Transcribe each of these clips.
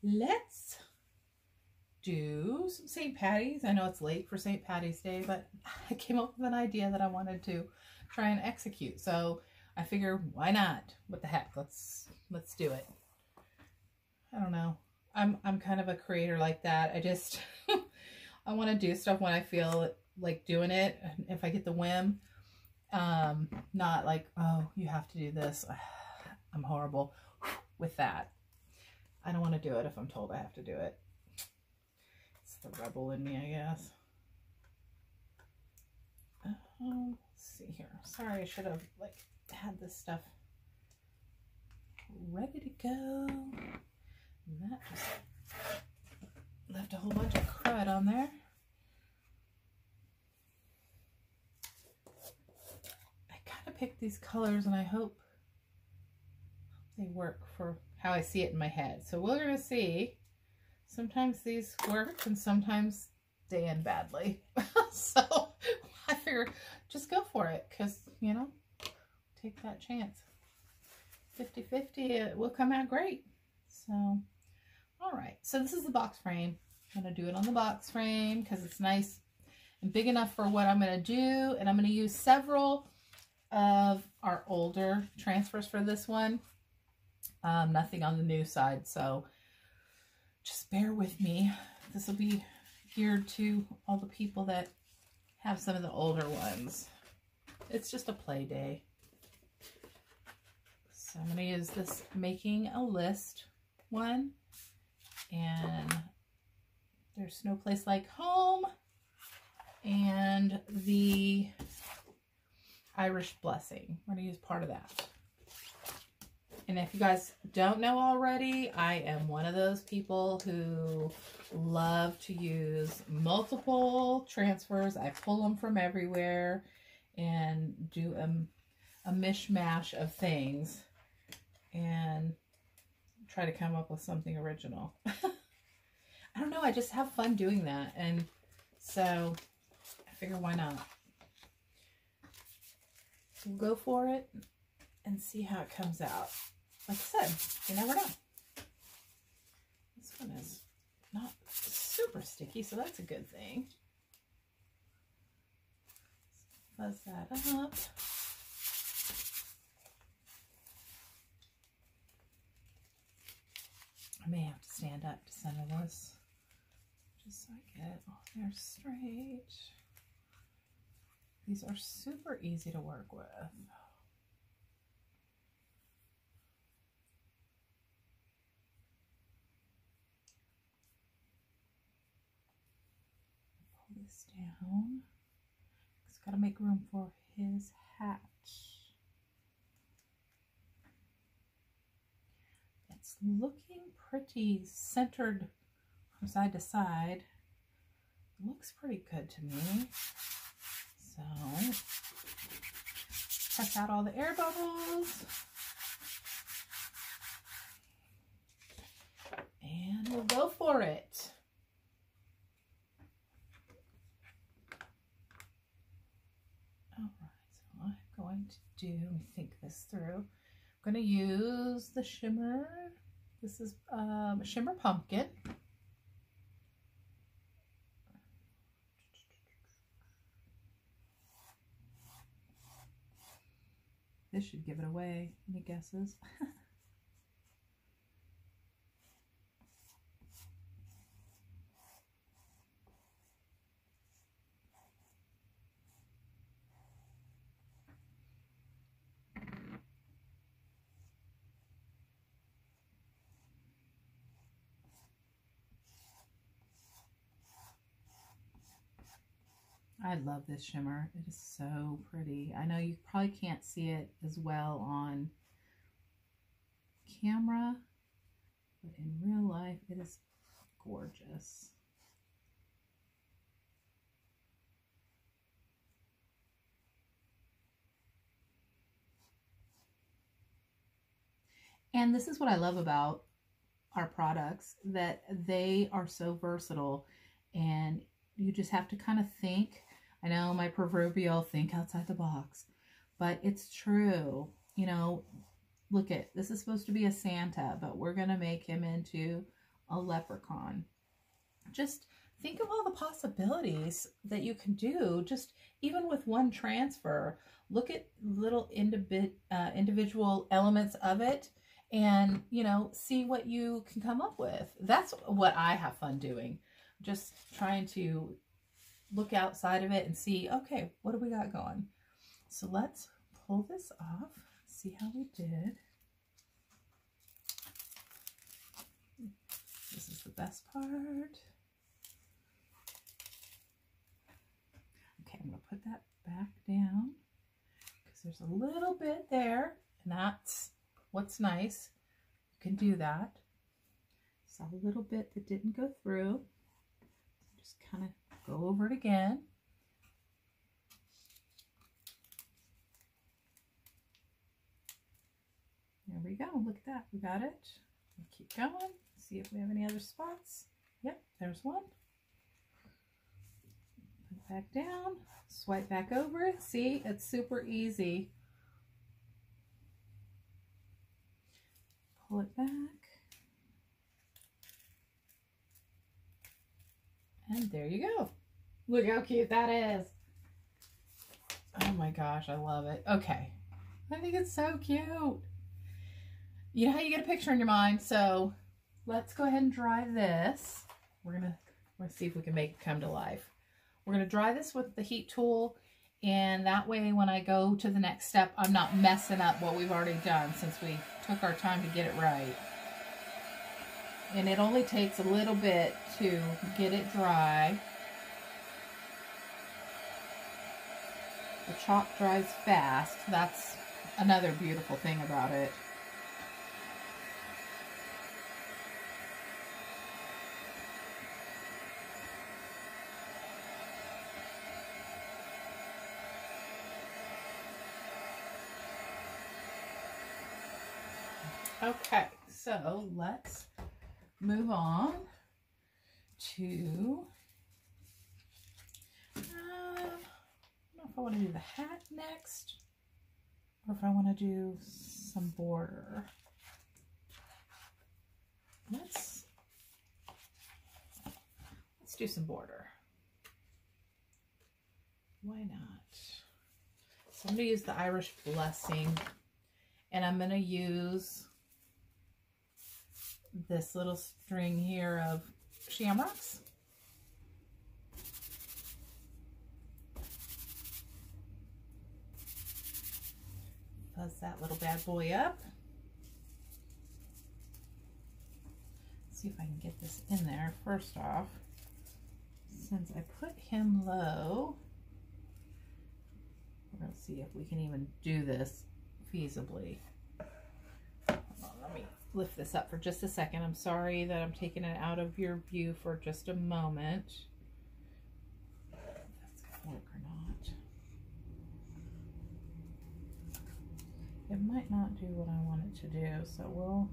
let's do St. Patty's. I know it's late for St. Patty's Day, but I came up with an idea that I wanted to try and execute. So I figure, why not? What the heck? Let's do it. I don't know. I'm kind of a creator like that. I just I want to do stuff when I feel like doing it. If I get the whim, not like, oh, you have to do this. I'm horrible with that. I don't want to do it if I'm told I have to do it. It's the rebel in me, I guess. Let's see here. Sorry, I should have like had this stuff ready to go. And that just left a whole bunch of crud on there. I kind of picked these colors and I hope they work for how I see it in my head. So we're going to see. Sometimes these work and sometimes they end badly. So I figure just go for it because, you know, take that chance. 50-50, it will come out great. So, all right. So this is the box frame. I'm going to do it on the box frame because it's nice and big enough for what I'm going to do. And I'm going to use several of our older transfers for this one. Nothing on the new side. So just bear with me. This will be geared to all the people that have some of the older ones. It's just a play day. So I'm going to use this making a list one, and there's No Place Like Home and the Irish Blessing. We're going to use part of that. And if you guys don't know already, I am one of those people who love to use multiple transfers. I pull them from everywhere and do a mishmash of things and try to come up with something original. I don't know, I just have fun doing that. And so I figure, why not? We'll go for it and see how it comes out. Like I said, you never know. This one is not super sticky, so that's a good thing. Fuzz that up. I may have to stand up to center this, just so I get it all there straight. These are super easy to work with. Pull this down. It's got to make room for his hat. It's looking pretty centered from side to side. Looks pretty good to me. So, press out all the air bubbles. And we'll go for it. All right, so I'm going to do, let me think this through. I'm going to use the shimmer. This is Shimmer Pumpkin. This should give it away. Any guesses? I love this shimmer. It is so pretty. I know you probably can't see it as well on camera, but in real life, it is gorgeous. And this is what I love about our products, that they are so versatile, and you just have to kind of think. I know my proverbial think outside the box, but it's true. You know, look at this, is supposed to be a Santa, but we're going to make him into a leprechaun. Just think of all the possibilities that you can do, just even with one transfer. Look at little individual elements of it and, you know, see what you can come up with. That's what I have fun doing. Just trying to look outside of it and see, okay, what do we got going? So let's pull this off, see how we did. This is the best part. Okay, I'm going to put that back down because there's a little bit there, and that's what's nice. You can do that. Saw a little bit that didn't go through. Just kind of go over it again. There we go. Look at that. We got it. We'll keep going. See if we have any other spots. Yep, there's one. Put it back down. Swipe back over it. See, it's super easy. Pull it back. And there you go. Look how cute that is. Oh my gosh, I love it. Okay. I think it's so cute. You know how you get a picture in your mind, so let's go ahead and dry this. We're gonna see if we can make it come to life. We're gonna dry this with the heat tool, and that way when I go to the next step, I'm not messing up what we've already done since we took our time to get it right. And it only takes a little bit to get it dry. The chalk dries fast. That's another beautiful thing about it. Okay, so let's move on to, I don't know if I want to do the hat next or if I want to do some border. Let's do some border. Why not? So I'm going to use the Irish Blessing, and I'm going to use this little string here of shamrocks. Fuzz that little bad boy up. See if I can get this in there. First off, since I put him low, we're going to see if we can even do this feasibly. Hold on, let me lift this up for just a second. I'm sorry that I'm taking it out of your view for just a moment. If that's going to work or not. It might not do what I want it to do, so we'll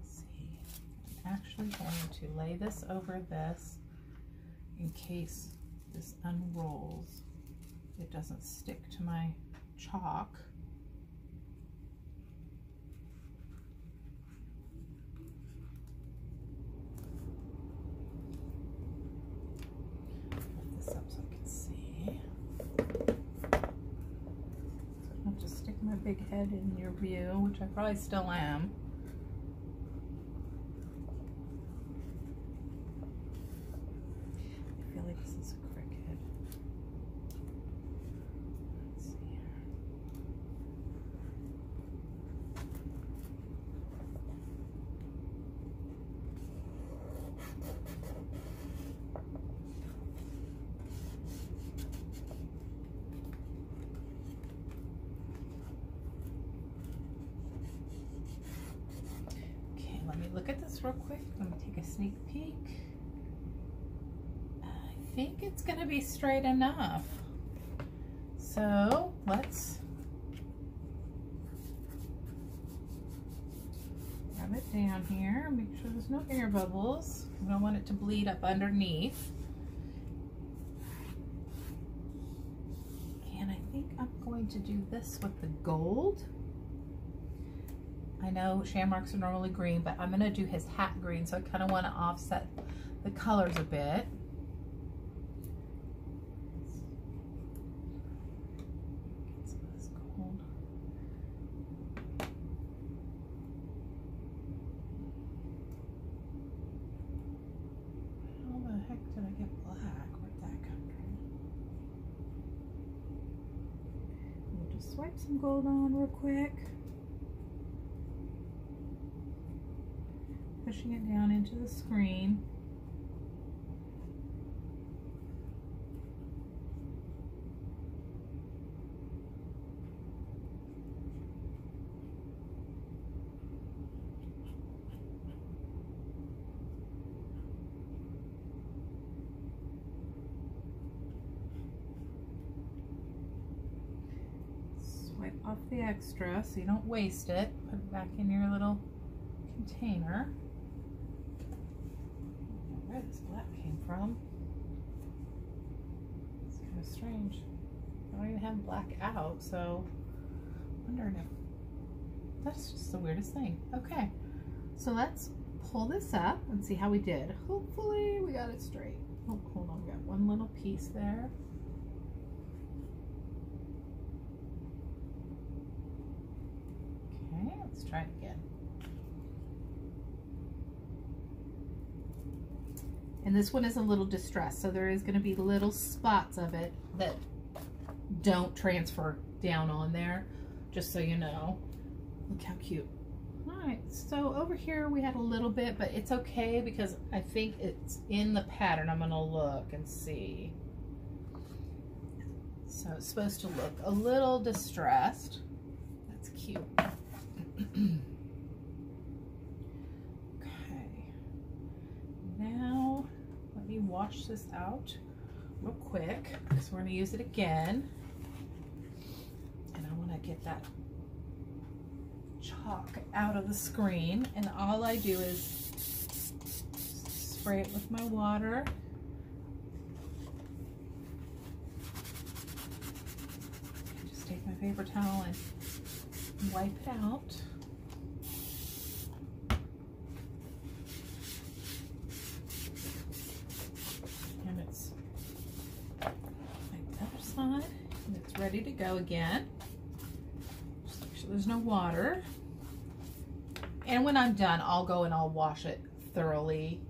see. I'm actually going to lay this over this in case this unrolls. It doesn't stick to my chalk. Lift this up so I can see. So I don't have to stick my big head in your view, which I probably still am. Look at this real quick. Let me take a sneak peek. I think it's going to be straight enough. So let's grab it down here. Make sure there's no air bubbles. We don't want it to bleed up underneath. think I'm going to do this with the gold. I know Shamrock's are normally green, but I'm going to do his hat green, so I kind of want to offset the colors a bit. Get some of this gold. How the heck did I get black? Where'd that come from? We'll just swipe some gold on real quick. Pushing it down into the screen. Swipe off the extra so you don't waste it. Put it back in your little container. Where this black came from. It's kind of strange. I don't even have black out, so I'm wondering if that's just the weirdest thing. Okay, so let's pull this up and see how we did. Hopefully we got it straight. Oh, hold on, we got one little piece there. Okay, let's try it again. And this one is a little distressed, so there is going to be little spots of it that don't transfer down on there, just so you know. Look how cute. All right, so over here we had a little bit, but it's okay because I think it's in the pattern. I'm going to look and see. So it's supposed to look a little distressed. That's cute. Okay. Now, let me wash this out real quick because we're going to use it again. And I want to get that chalk out of the screen. And all I do is spray it with my water. Just take my paper towel and wipe it out. And it's ready to go again. Just make sure there's no water. And when I'm done, I'll go and I'll wash it thoroughly,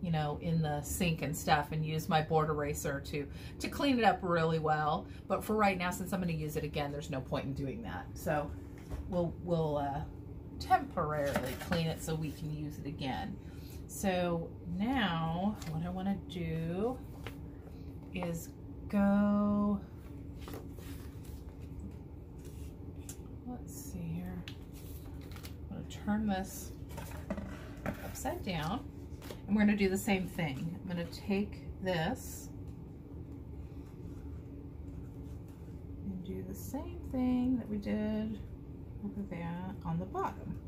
you know, in the sink and stuff, and use my board eraser to clean it up really well. But for right now, since I'm going to use it again, there's no point in doing that. So we'll temporarily clean it so we can use it again. So now what I want to do is go, let's see here, I'm going to turn this upside down, and we're going to do the same thing. I'm going to take this and do the same thing that we did over there on the bottom.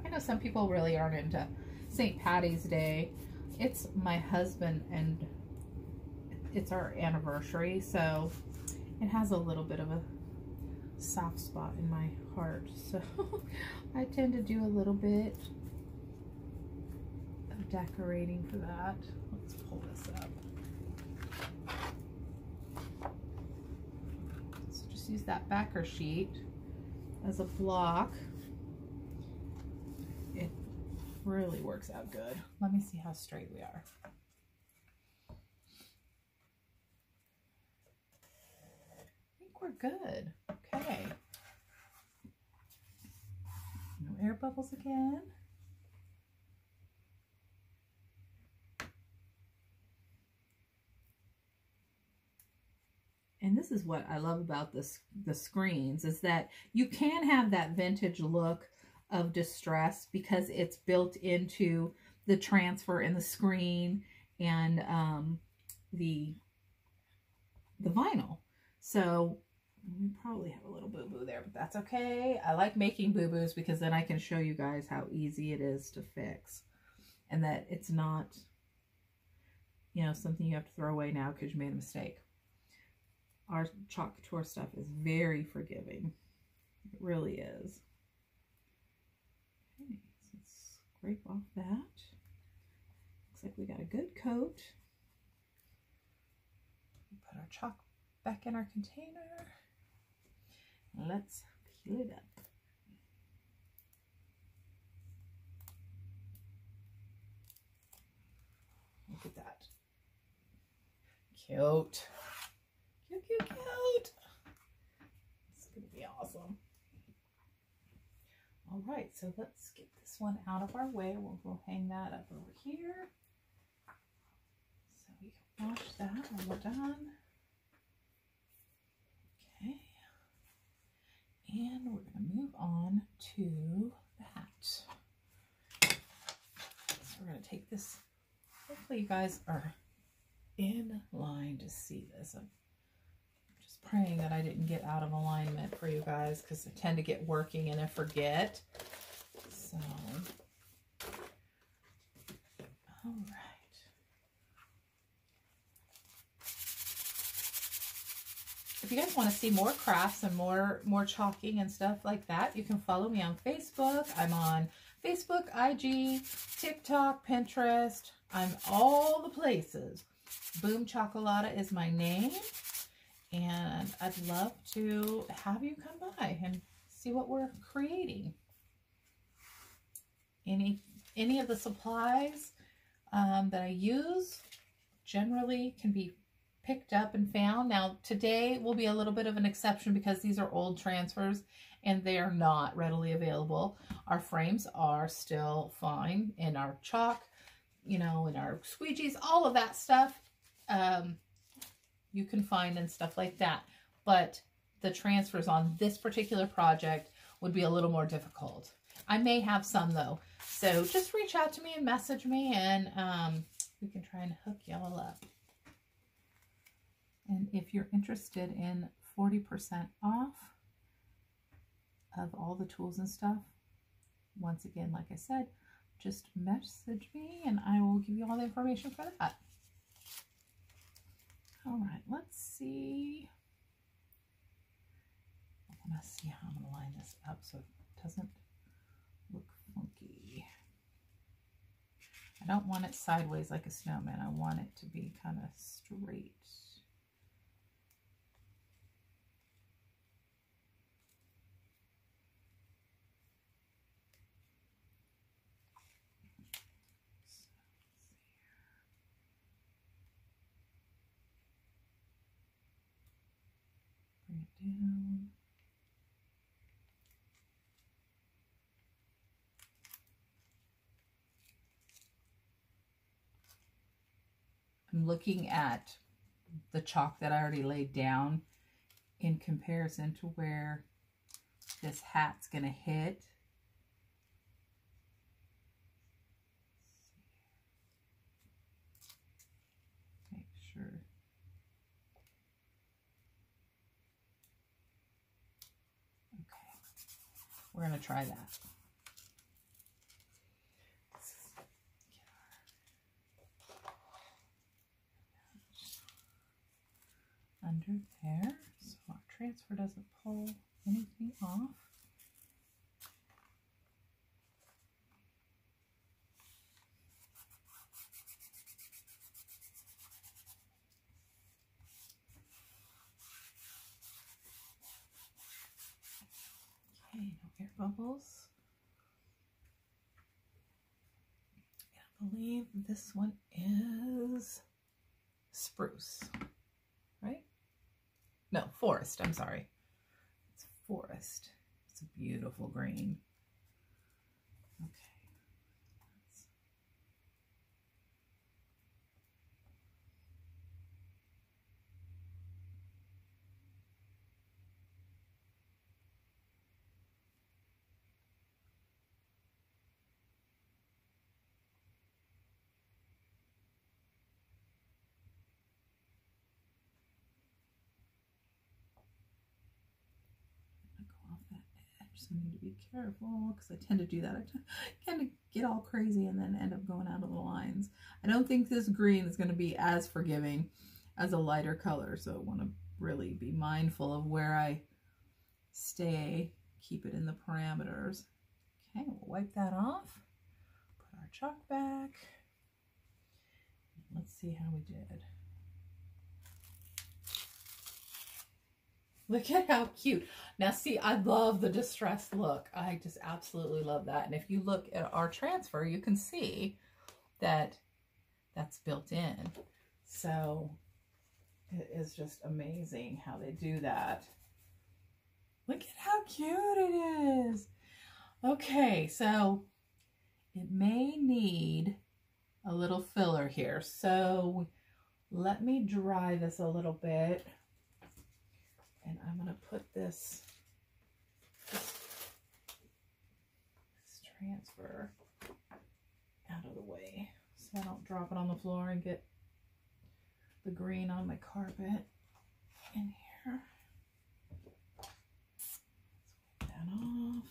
I know some people really aren't into St. Patty's Day. It's my husband and it's our anniversary, so it has a little bit of a soft spot in my heart. So I tend to do a little bit of decorating for that. Let's pull this up. So just use that backer sheet as a block. It really works out good. Let me see how straight we are. I think we're good. Okay. No air bubbles again. And this is what I love about the screens, is that you can have that vintage look of distress because it's built into the transfer in the screen and the vinyl. So we probably have a little boo-boo there, but that's okay. I like making boo-boos because then I can show you guys how easy it is to fix, and that it's not you know, something you have to throw away now because you made a mistake. Our Chalk Couture stuff is very forgiving. It really is. Okay, so let's scrape off that. Looks like we got a good coat. Put our chalk back in our container. Let's peel it up. Look at that. Cute. Cute, cute, cute. It's going to be awesome. All right, so let's get this one out of our way. We'll hang that up over here. So we can wash that when we're done. Okay. And we're going to move on to that. So we're going to take this. Hopefully you guys are in line to see this. I'm just praying that I didn't get out of alignment for you guys because I tend to get working and I forget. So, all right. If you guys want to see more crafts and more chalking and stuff like that, you can follow me on Facebook. I'm on Facebook, IG, TikTok, Pinterest. I'm all the places. Boom Chocolata is my name. And I'd love to have you come by and see what we're creating. Any of the supplies that I use generally can be picked up and found. Now today will be a little bit of an exception because these are old transfers and they are not readily available. Our frames are still fine, and our chalk, you know, and our squeegees, all of that stuff you can find and stuff like that. But the transfers on this particular project would be a little more difficult. I may have some though. So just reach out to me and message me, and we can try and hook y'all up. And if you're interested in 40% off of all the tools and stuff, once again, like I said, just message me and I will give you all the information for that. All right, let's see. I want to see how I'm going to line this up so it doesn't look funky. I don't want it sideways like a snowman. I want it to be kind of straight. Bring it down. I'm looking at the chalk that I already laid down in comparison to where this hat's going to hit. Make sure. Okay, we're going to try that. Under there, so our transfer doesn't pull anything off. Okay, no air bubbles. I believe this one is spruce, right? No, forest, I'm sorry. It's forest. It's a beautiful green. Okay. Go off that edge. So I need to be careful because I tend to do that. I tend to get all crazy and then end up going out of the lines. I don't think this green is going to be as forgiving as a lighter color, so I want to really be mindful of where I stay, keep it in the parameters. Okay, we'll wipe that off, put our chalk back. Let's see how we did. Look at how cute. Now see, I love the distressed look. I just absolutely love that. And if you look at our transfer, you can see that that's built in. So it is just amazing how they do that. Look at how cute it is. Okay, so it may need a little filler here. So let me dry this a little bit. And I'm going to put this transfer out of the way so I don't drop it on the floor and get the green on my carpet in here. Let's wipe that off.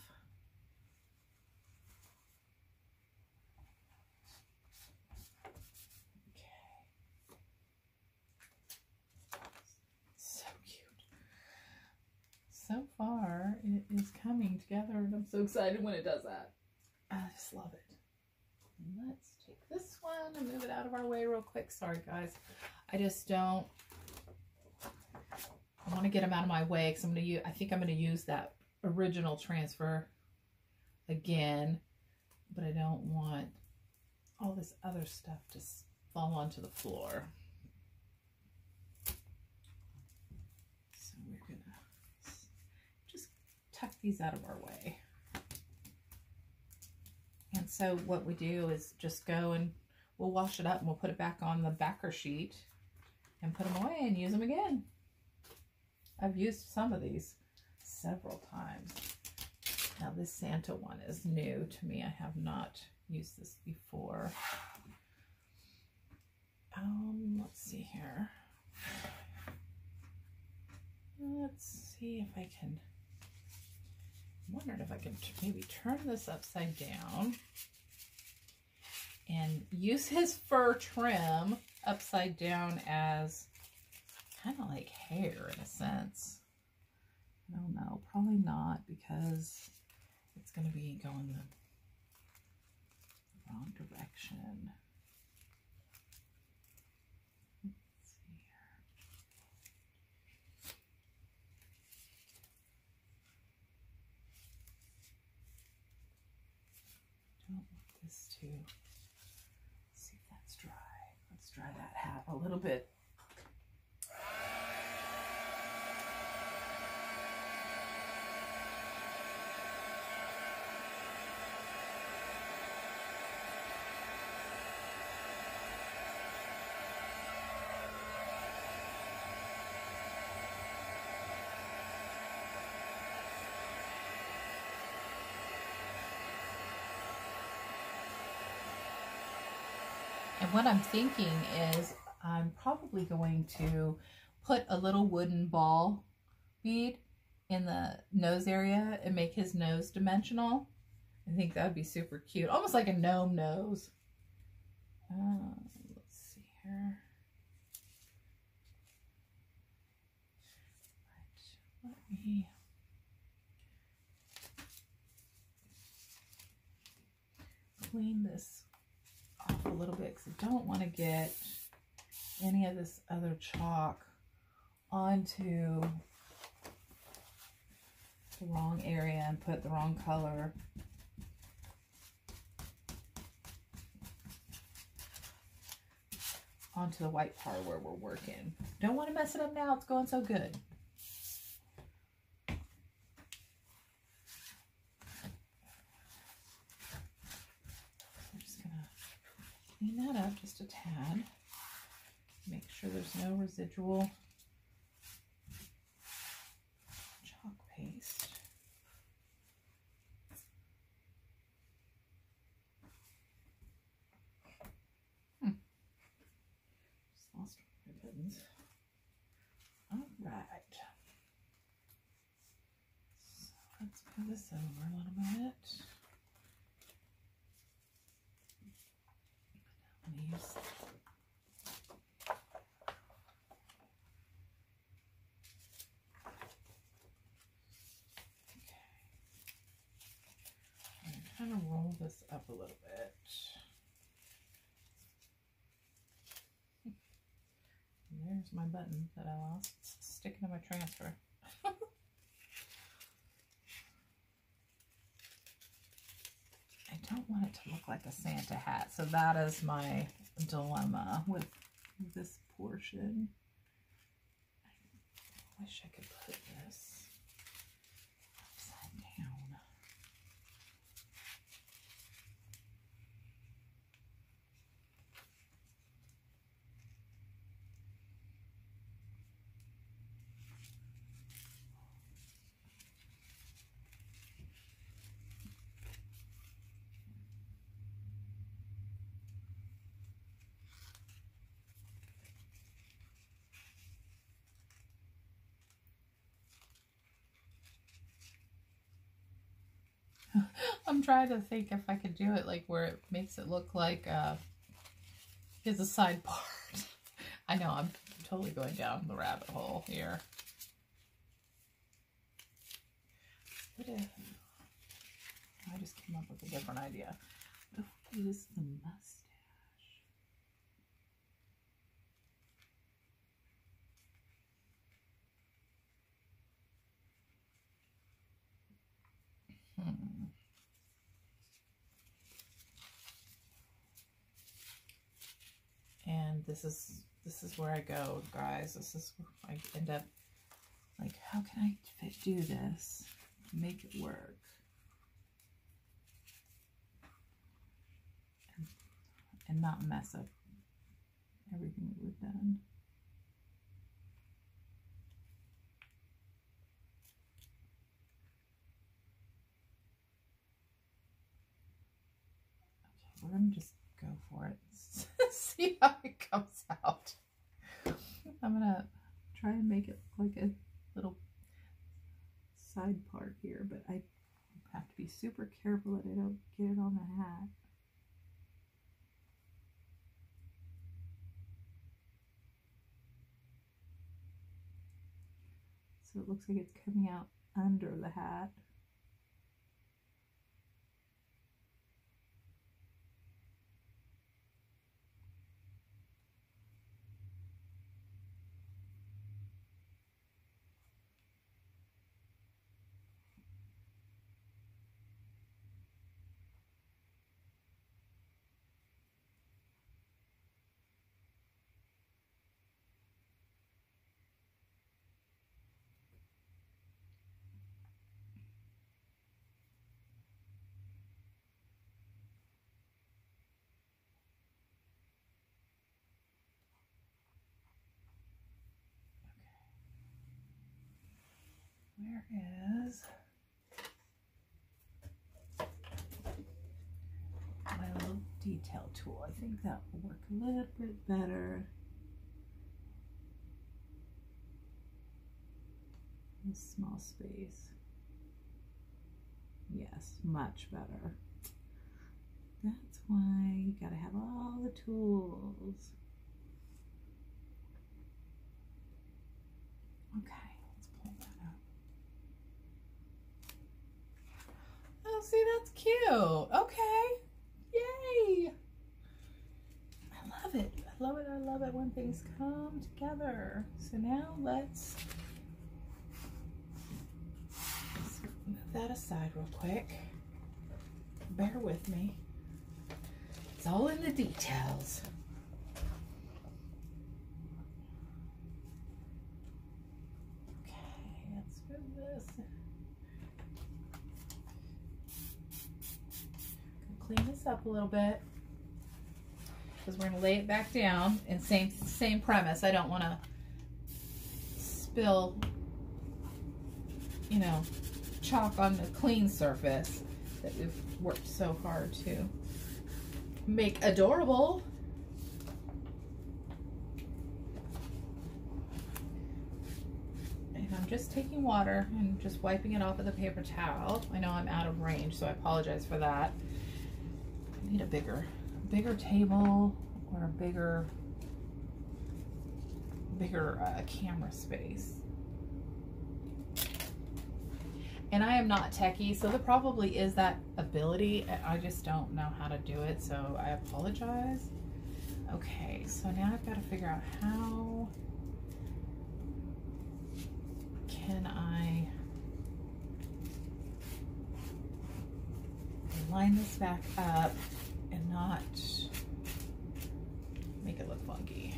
So far, it is coming together, and I'm so excited when it does that. I just love it. Let's take this one and move it out of our way real quick. Sorry, guys. I just don't. I want to get them out of my way because I think I'm going to use that original transfer again, but I don't want all this other stuff to fall onto the floor. So we're going to tuck these out of our way. And so what we do is just go and we'll wash it up and we'll put it back on the backer sheet and put them away and use them again. I've used some of these several times. Now this Santa one is new to me. I have not used this before. Let's see here. Let's see if I can. I'm wondering if I can maybe turn this upside down and use his fur trim upside down as kind of like hair in a sense. I don't know, probably not because it's going to be going the wrong direction. Let's see here. Don't want this to, let's see if that's dry. Let's dry that hat a little bit. And what I'm thinking is I'm probably going to put a little wooden ball bead in the nose area and make his nose dimensional. I think that would be super cute. Almost like a gnome nose. Let's see here. Let me clean this off a little bit because I don't want to get any of this other chalk onto the wrong area and put the wrong color. Onto the white part where we're working. Don't want to mess it up now. It's going so good. Clean that up just a tad. Make sure there's no residual chalk paste. Just lost my ribbons. All right. So let's Go this over a little bit. I'm going to use kind of roll this up a little bit. And there's my button that I lost. It's sticking to my transfer. I don't want it to look like a Santa hat, so that is my dilemma with this portion. I wish I could put this upside down. I'm trying to think if I could do it like where it makes it look like here's a side part. I know I'm totally going down the rabbit hole here. What if I just came up with a different idea? What if we use the mustache? And this is where I go, guys. This is where I end up like, how can I do this to make it work? And not mess up everything that we've done. Okay, we're gonna just go for it. See how it comes out. I'm gonna try and make it look like a little side part here, but I have to be super careful that I don't get it on the hat. So it looks like it's coming out under the hat. Where is my little detail tool? I think that will work a little bit better. This small space. Yes, much better. That's why you gotta have all the tools. Okay, let's pull that up. Oh, see, that's cute. Okay. Yay. I love it. I love it. I love it when things come together. So now let's move that aside real quick. Bear with me. It's all in the details. Okay, let's move this. Clean this up a little bit because we're going to lay it back down, and same premise. I don't want to spill, you know, chalk on the clean surface that we've worked so hard to make adorable. And I'm I'm just taking water and just wiping it off with a paper towel. I know I'm out of range, so I apologize for that. I need a bigger table or a bigger camera space. And I am not techie, so there probably is that ability. I just don't know how to do it, so I apologize. Okay, so now I've got to figure out how can I line this back up and not make it look funky.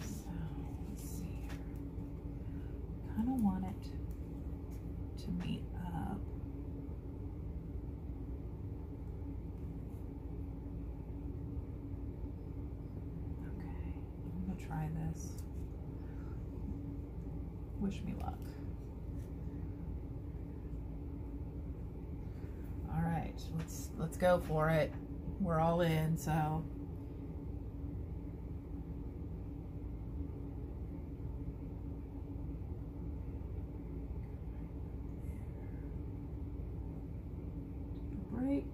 So let's see here. Kind of want it to meet up. Okay, I'm gonna try this. Wish me luck. All right, let's go for it. We're all in, so. Break.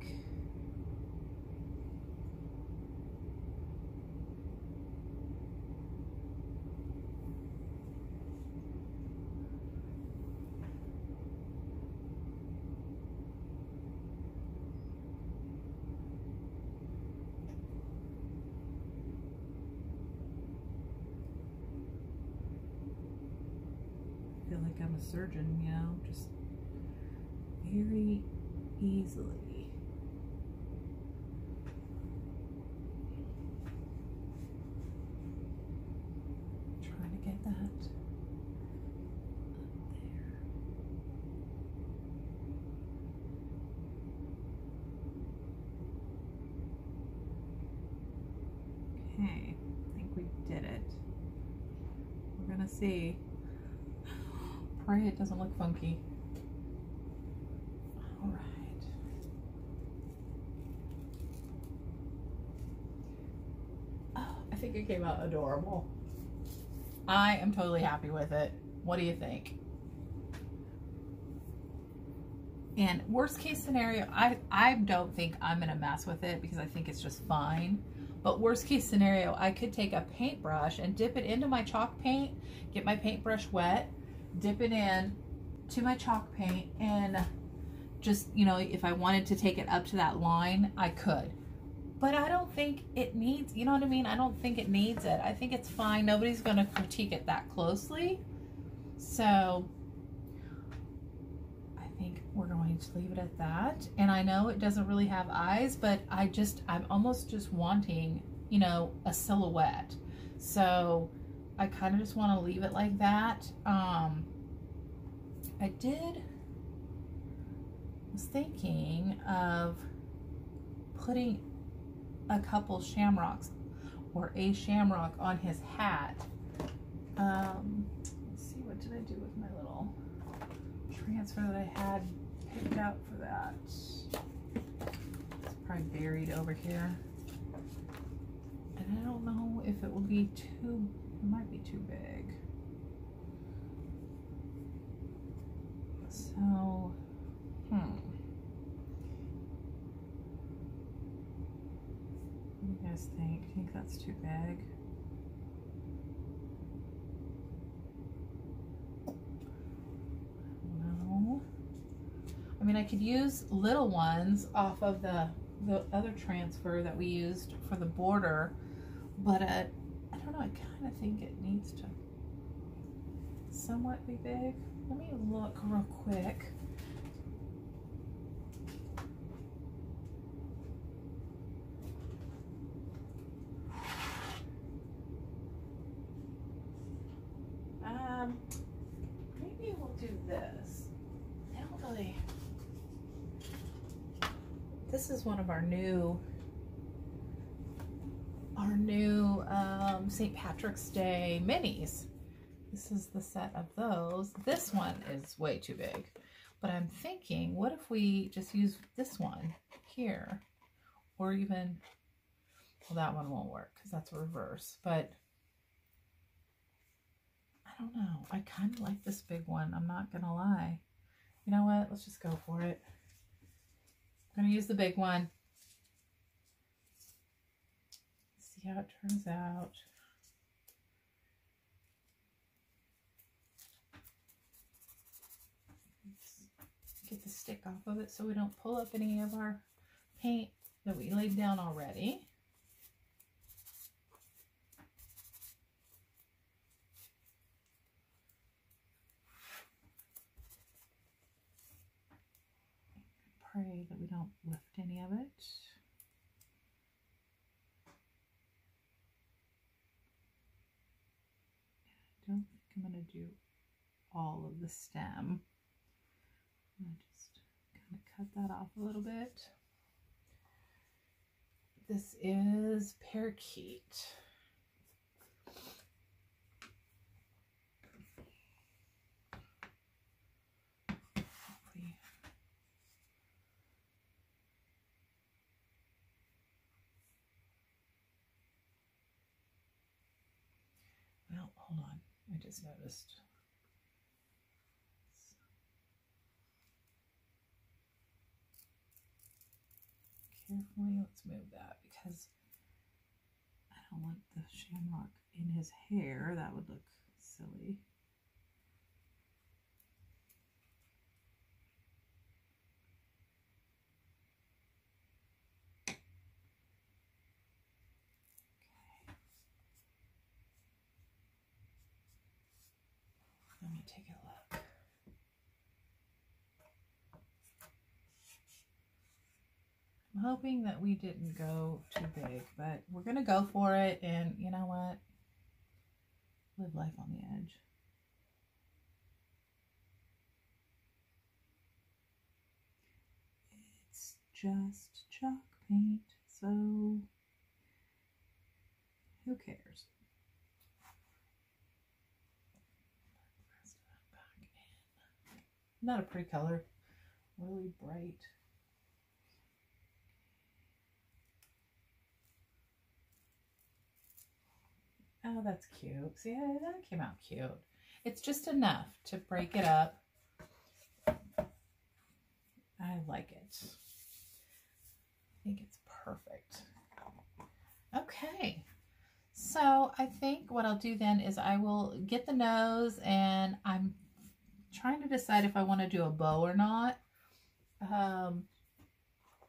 I feel like I'm a surgeon, you know, just very easily. Trying to get that up there. Okay, I think we did it. We're gonna see. Pray it doesn't look funky. All right. Oh, I think it came out adorable. I am totally happy with it. What do you think? And worst case scenario, I don't think I'm gonna mess with it because I think it's just fine. But worst case scenario, I could take a paintbrush and dip it into my chalk paint, get my paintbrush wet, dip it in to my chalk paint, and just, you know, if I wanted to take it up to that line, I could. But I don't think it needs, you know what I mean? I don't think it needs it. I think it's fine. Nobody's going to critique it that closely. So I think we're going to leave it at that. And I know it doesn't really have eyes, but I'm almost just wanting, you know, a silhouette. So I kind of just want to leave it like that. I was thinking of putting a couple shamrocks or a shamrock on his hat. Let's see, what did I do with my little transfer that I had picked out for that? It's probably buried over here. And I don't know if it will be too, it might be too big. So, what do you guys think? Do you think that's too big? No. I mean, I could use little ones off of the other transfer that we used for the border, but I don't know, I kind of think it needs to somewhat be big. Let me look real quick. Maybe we'll do this. I don't really. This is one of our new St. Patrick's Day minis. This is the set of those. This one is way too big, but I'm thinking, what if we just use this one here, or even, well, that one won't work because that's a reverse, but I don't know. I kind of like this big one. I'm not going to lie. You know what? Let's just go for it. I'm going to use the big one. See how it turns out. Get the stick off of it so we don't pull up any of our paint that we laid down already. Pray that we don't lift any of it. I don't think I'm going to do all of the stem. I'm going to just kind of cut that off a little bit. This is parakeet. Well, hold on. I just noticed. Carefully, let's move that because I don't want the shamrock in his hair. That would look silly. Let me take a look. I'm hoping that we didn't go too big, but we're going to go for it. And you know what? Live life on the edge. It's just chalk paint, so who cares? Not a pretty color, really bright. Oh, that's cute. See, that came out cute. It's just enough to break it up. I like it. I think it's perfect. Okay. So I think what I'll do then is I will get the nose, and I'm trying to decide if I want to do a bow or not.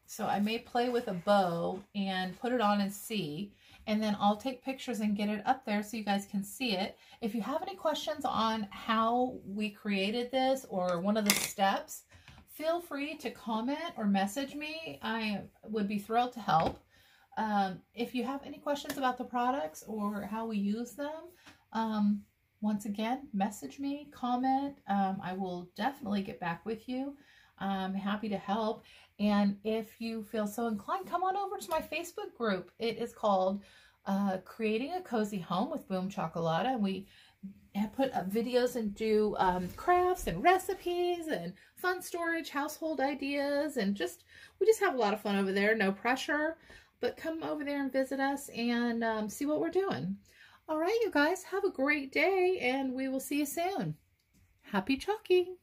So I may play with a bow and put it on and see, and then I'll take pictures and get it up there so you guys can see it. If you have any questions on how we created this or one of the steps, feel free to comment or message me. I would be thrilled to help. If you have any questions about the products or how we use them, once again, message me, comment. I will definitely get back with you. I'm happy to help. And if you feel so inclined, come on over to my Facebook group. It is called Creating a Cozy Home with Boom Chocolata. And we put up videos and do crafts and recipes and fun storage, household ideas. And we just have a lot of fun over there. No pressure. But come over there and visit us and see what we're doing. All right, you guys, have a great day, and we will see you soon. Happy chalking!